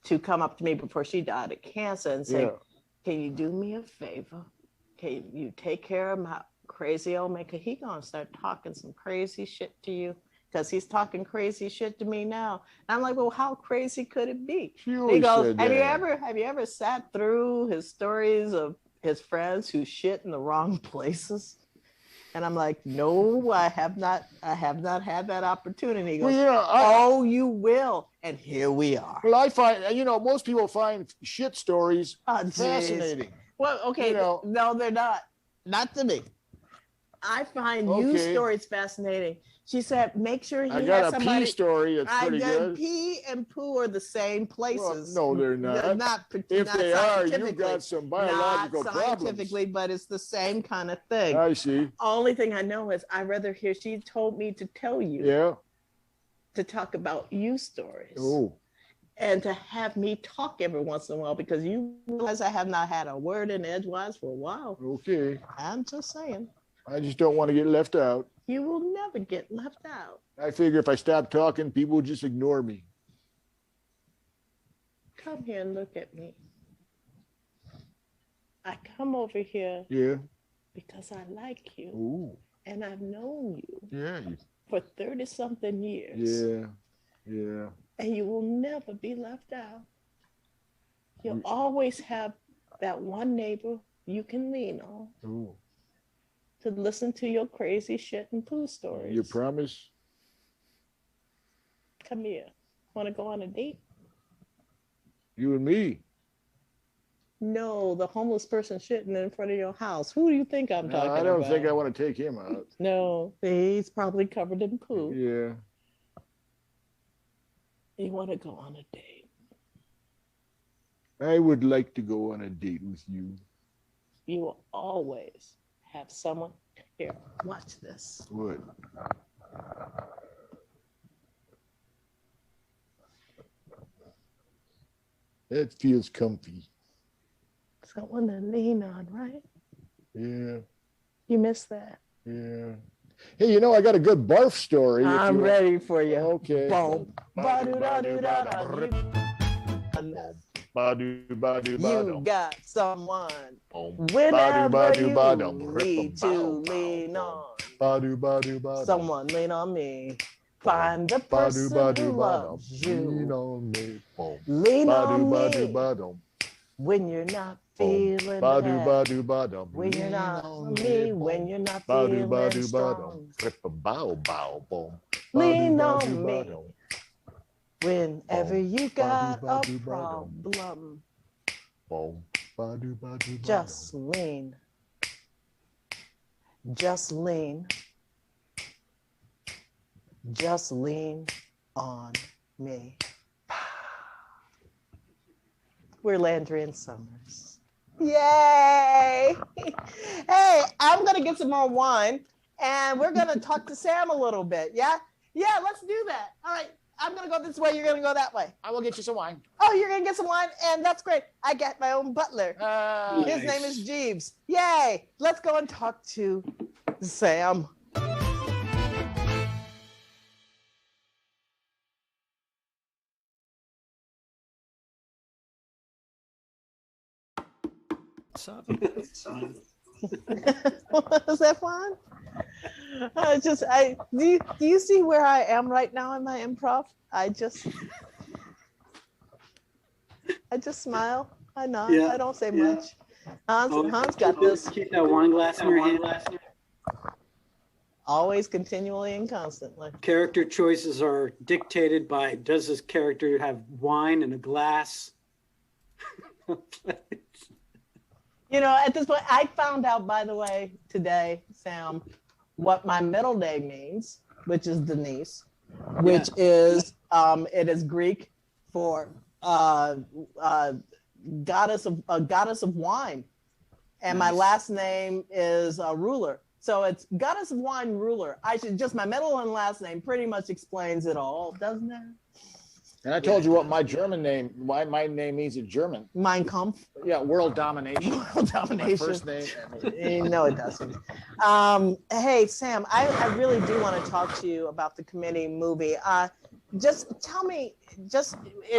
to come up to me before she died of cancer and say, can you do me a favor? Can you take care of my crazy old man? Because he gonna start talking some crazy shit to you. because he's talking crazy shit to me now. And I'm like, well, how crazy could it be? She He always goes, said have that. you ever sat through his stories of his friends who shit in the wrong places? And I'm like, no, I have not had that opportunity. He goes, Well, you know, oh, you will. And here we are. well, I find, most people find shit stories Oh, geez. fascinating. Well, okay, no, they're not. Not to me. I find you stories fascinating. She said, make sure he I got has a somebody. pee story that's pretty good. Pee and poo are the same places. Well, no, they're not. Not If not they are, scientifically. you've got some biological not problems. scientifically, but it's the same kind of thing. I see. Only thing I know is I rather hear. She told me to tell you. Yeah. To talk about you stories. Oh. And to have me talk every once in a while, because you realize I have not had a word in edgewise for a while. Okay. I'm just saying. I just don't want to get left out. You will never get left out. I figure if I stop talking, people will just ignore me. Come here and look at me. I come over here because I like you. Ooh. And I've known you Yeah. for 30-something years. Yeah. Yeah. And you will never be left out. You'll always have that one neighbor you can lean on. Ooh. To listen to your crazy shit and poo stories. You promise? Come here. Want to go on a date? You and me? No, the homeless person shitting in front of your house. Who do you think I'm talking about? I don't think I want to take him out. No, he's probably covered in poo. Yeah. You want to go on a date? I would like to go on a date with you. You will always have someone. Here, watch this. What? That feels comfy. Someone to lean on, right? Yeah. You missed that. Yeah. Hey, I got a good barf story. I'm ready for you. Okay. Boom. You got someone whenever you need to lean on. Someone lean on me. Find the person who loves you. Lean on me when you're not feeling bad. When you're not on me, when you're not feeling strong. Lean on me whenever you got a problem. Just lean. Just lean. Just lean on me. We're Landry and Summers. Yay! Hey, I'm going to get some more wine and we're going to talk to Sam a little bit. Yeah? Yeah, let's do that. All right. I'm going to go this way. You're going to go that way. I will get you some wine. Oh, you're going to get some wine? And that's great. I got my own butler. His name is Jeeves. Yay! Let's go and talk to Sam. Was that fun? Do you see where I am right now in my improv? I just smile. I nod. Yeah, I don't say much. Hans got this. Keep that wine glass in your hand. Always, continually, and constantly. Character choices are dictated by, does this character have wine in a glass? At this point, I found out, by the way, today, Sam, what my middle name means, which is Denise, which is, it is Greek for goddess of wine. And my last name is ruler. So it's goddess of wine ruler. Just my middle and last name pretty much explains it all, doesn't it? And I told you what my my name means in German. Mein Kampf. Yeah, world domination. World domination. My first name. No, it doesn't. Hey, Sam, I really do want to talk to you about the committee movie. Just tell me,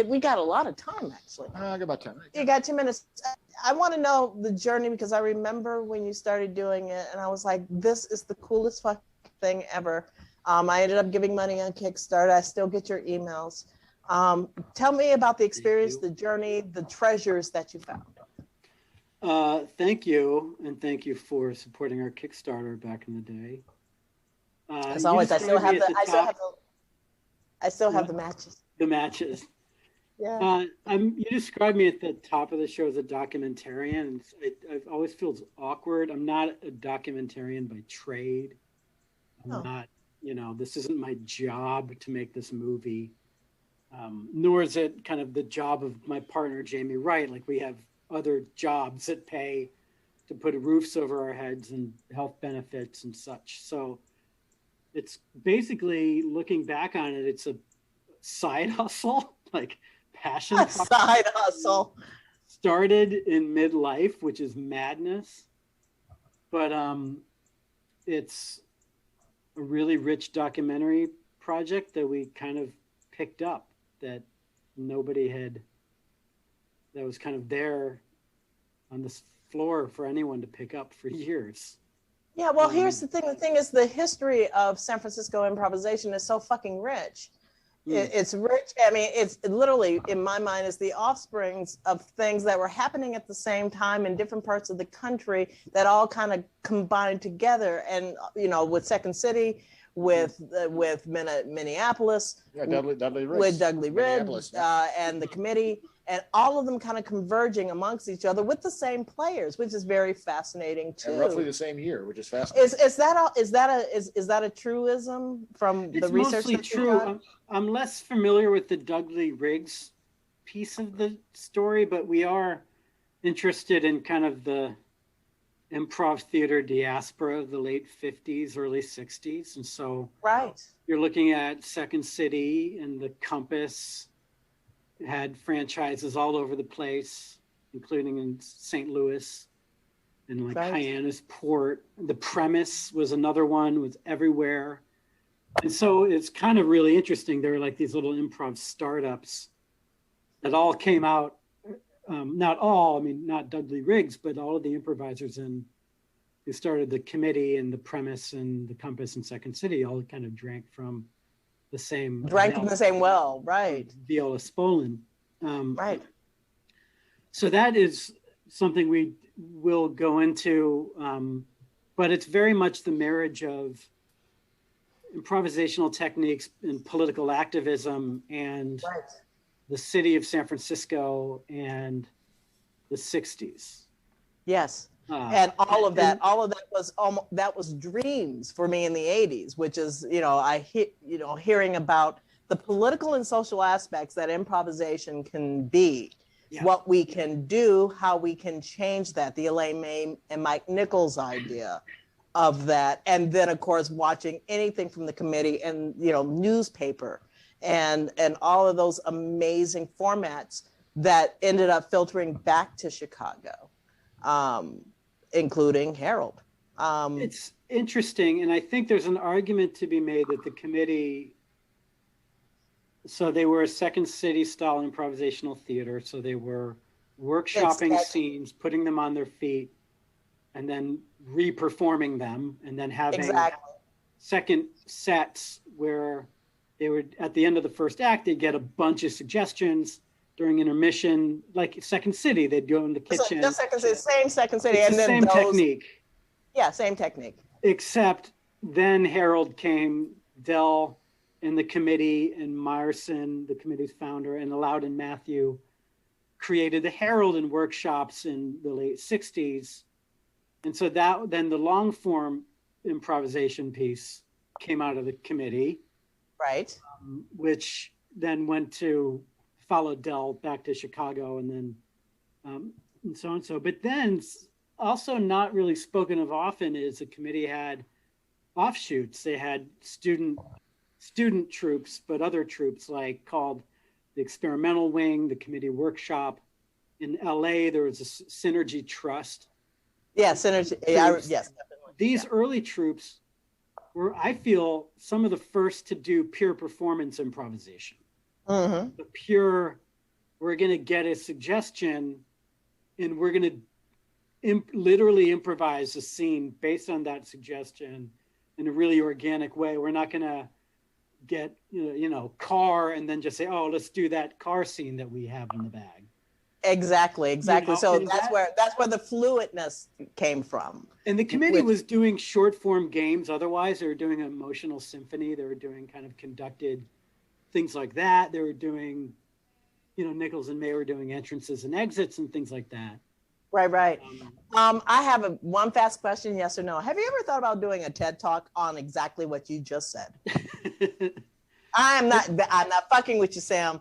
we got a lot of time, actually. I got about 10 minutes. You got 2 minutes. I want to know the journey because I remember when you started doing it and I was like, this is the coolest fucking thing ever. I ended up giving money on Kickstarter. I still get your emails. Tell me about the experience, the journey, the treasures that you found. Thank you, and thank you for supporting our Kickstarter back in the day. As always, I still have the matches. The matches. Yeah. You described me at the top of the show as a documentarian. It always feels awkward. I'm not a documentarian by trade. I'm not, this isn't my job to make this movie. Nor is it kind of the job of my partner, Jamie Wright. Like, we have other jobs that pay to put roofs over our heads and health benefits and such. So it's basically, looking back on it, it's a side hustle, like passion. A side hustle. Started in midlife, which is madness. But it's a really rich documentary project that we kind of picked up that nobody had, that was kind of there on this floor for anyone to pick up for years. Yeah, well, here's the thing. The thing is, the history of San Francisco improvisation is so fucking rich. It's rich. I mean, it's literally, in my mind, is the offsprings of things that were happening at the same time in different parts of the country that all kind of combined together. And, with Second City, with Minneapolis, Dudley Riggs, with Dudley Riggs, and the committee, and all of them kind of converging amongst each other with the same players, which is very fascinating too. And roughly the same year, which is fascinating. Is that a truism from the research? It's mostly true. I'm less familiar with the Dudley Riggs piece of the story, but we are interested in kind of the improv theater diaspora of the late 50s, early 60s. And so you're looking at Second City and the Compass. It had franchises all over the place, including in St. Louis and like Hyannisport. The Premise was another one, was everywhere. And so it's kind of really interesting. There are like these little improv startups that all came out. Not all, I mean, not Dudley Riggs, but all of the improvisers who started the committee and the Premise and the Compass and Second City all kind of drank from the same well, right? Viola Spolin. Right. So that is something we will go into, but it's very much the marriage of improvisational techniques and political activism and the city of San Francisco and the 60s. Yes. And all of that was dreams for me in the 80s, which is, hearing about the political and social aspects that improvisation can be, what we can do, how we can change that, the Elaine May and Mike Nichols idea of that. And then, of course, watching anything from the committee and, newspaper and all of those amazing formats that ended up filtering back to Chicago. Including Harold. It's interesting, and I think there's an argument to be made that the committee, so they were a Second City style improvisational theater, so they were workshopping scenes, putting them on their feet, and then re-performing them, and then having second sets where they would, at the end of the first act, they'd get a bunch of suggestions. During intermission, like Second City, they'd go in the kitchen. Same Second City, and then same technique. Yeah, same technique. Except then Harold came, Dell and the committee, and Meyerson, the committee's founder, and Loudon Matthew created the Harold and workshops in the late 60s. And so then the long form improvisation piece came out of the committee. Right. Which then went to followed Dell back to Chicago, and then and so on. So, but then also not really spoken of often is the committee had offshoots. They had student troops, but other troops like called the Experimental Wing, the Committee Workshop. In LA, there was a Synergy Trust. Yeah, Synergy. Yes. These early troops were, I feel, some of the first to do pure performance improvisation. The pure, we're going to get a suggestion and we're going to literally improvise a scene based on that suggestion in a really organic way. We're not going to get, car and then just say, oh, let's do that car scene that we have in the bag. Exactly. So that's where the fluidness came from. And the committee was doing short form games. Otherwise, they were doing an emotional symphony. They were doing kind of conducted things like that. They were doing, Nichols and May were doing entrances and exits and things like that. Right. I have one fast question, yes or no. Have you ever thought about doing a TED Talk on exactly what you just said? I'm not fucking with you, Sam.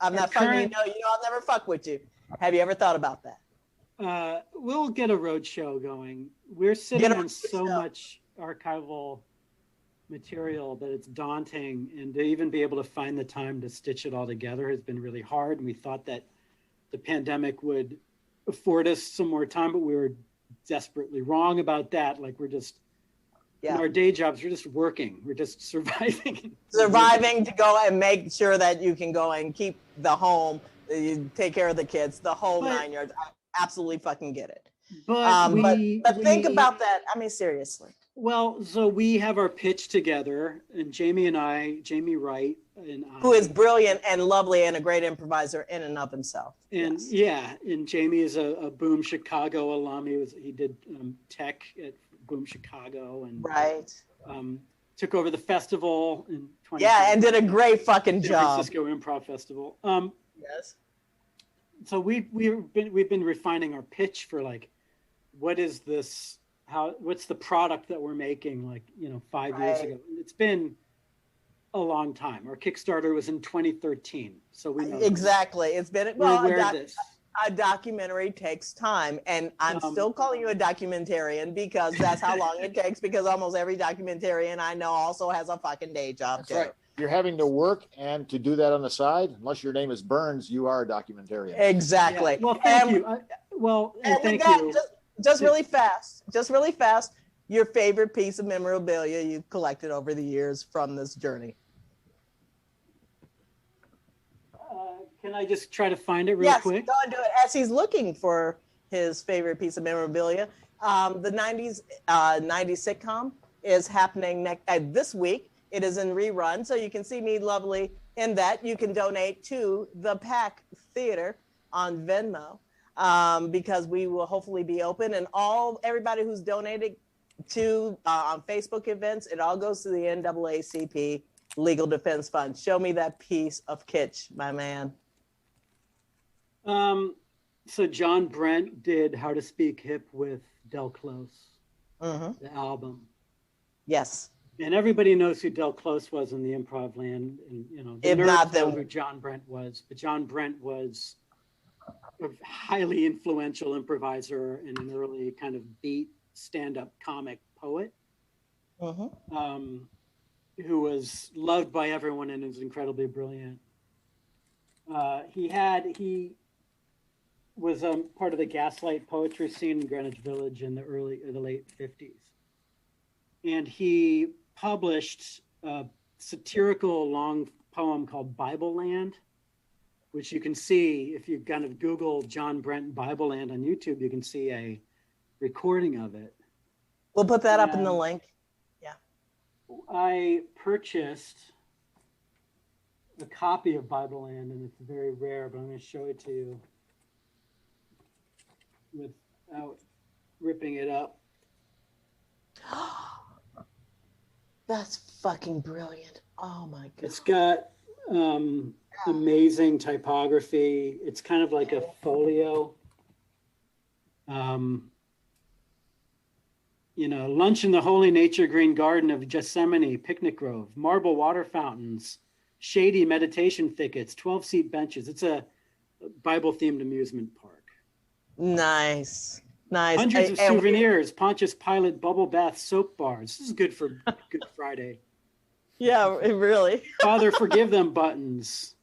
I'm not fucking you. No, I'll never fuck with you. Have you ever thought about that? We'll get a road show going. We're sitting on so much archival material that it's daunting, and to even be able to find the time to stitch it all together has been really hard. And we thought that the pandemic would afford us some more time, but we were desperately wrong about that. Like, we're just in our day jobs, we're just working. We're just surviving to go and make sure that you can go and keep the home, you take care of the kids, the whole 9 yards. I absolutely fucking get it. But think about that. I mean, seriously. Well, so we have our pitch together, and Jamie Wright, who is brilliant and lovely and a great improviser in and of himself. And and Jamie is a Boom Chicago alum. He did tech at Boom Chicago, and took over the festival in 20. And did a great fucking job. San Francisco Improv Festival. Yes. So we've been refining our pitch for, like, what is this? What's the product that we're making? 5 years ago. It's been a long time. Our Kickstarter was in 2013, so we know exactly. It's been a documentary takes time, and I'm still calling you a documentarian because that's how long it takes. Because almost every documentarian I know also has a fucking day job too. Right. You're having to work and to do that on the side. Unless your name is Burns, you are a documentarian. Exactly. Yeah. Well, thank you. Thank you. Just really fast. Your favorite piece of memorabilia you've collected over the years from this journey. Can I just try to find it real quick? Yes, go and do it. As he's looking for his favorite piece of memorabilia, the 90s sitcom is happening this week. It is in rerun, so you can see me lovely in that. You can donate to the Pack Theater on Venmo because we will hopefully be open. And everybody who's donated to on Facebook events, it all goes to the NAACP Legal Defense Fund. Show me that piece of kitsch, my man. So John Brent did How to Speak Hip with Del Close, the album. Yes. And everybody knows who Del Close was in the improv land, and the nerds know who John Brent was. But John Brent was a highly influential improviser and an early kind of beat stand-up comic poet, who was loved by everyone and was incredibly brilliant. He was part of the Gaslight poetry scene in Greenwich Village in the late 50s, and he published a satirical long poem called Bible Land, which you can see if you kind of Google John Brent Bible Land on YouTube. You can see a recording of it. We'll put that up in the link. Yeah. I purchased a copy of Bible Land, and it's very rare, but I'm going to show it to you without ripping it up. That's fucking brilliant. Oh my god. It's got amazing typography. It's kind of like a folio. Lunch in the holy nature green garden of Gethsemane, picnic grove, marble water fountains, shady meditation thickets, 12-seat benches. It's a Bible-themed amusement park. Nice. Hundreds of souvenirs, Pontius Pilate bubble bath soap bars. This is good for Good Friday. Yeah, really. Father, forgive them buttons.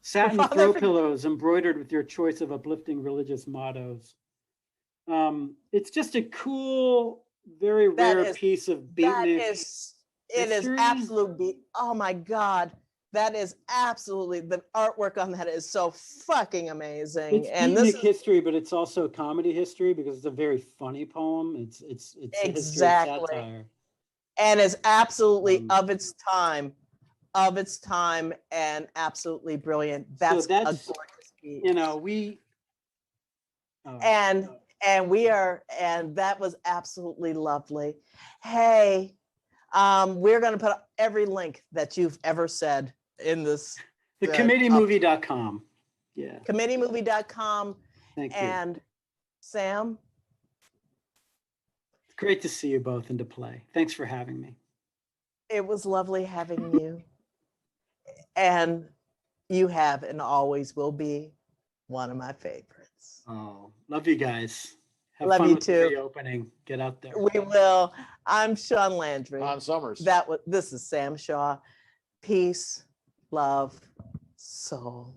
Satin throw pillows embroidered with your choice of uplifting religious mottos. It's just a cool, very rare piece of beatnik. It is absolute beat. Oh my God. That is absolutely, the artwork on that is so fucking amazing. It's beatnik history, but it's also comedy history because it's a very funny poem. It's a history of satire. and is absolutely Um, of its time, and absolutely brilliant. That's a that's gorgeous piece. you know we. Oh, And we are, and that was absolutely lovely. Hey, we're going to put every link that you've ever said in this. thecommitteemovie.com. Yeah. Committeemovie.com. Thank you. And Sam, It's great to see you both into play. Thanks for having me. it was lovely having you. And you have and always will be one of my favorites. Oh, love you guys. Have Love fun you with too. the reopening. Get out there. We will. I'm Shaun Landry. On Summers. This is Sam Shaw. Peace, love, soul.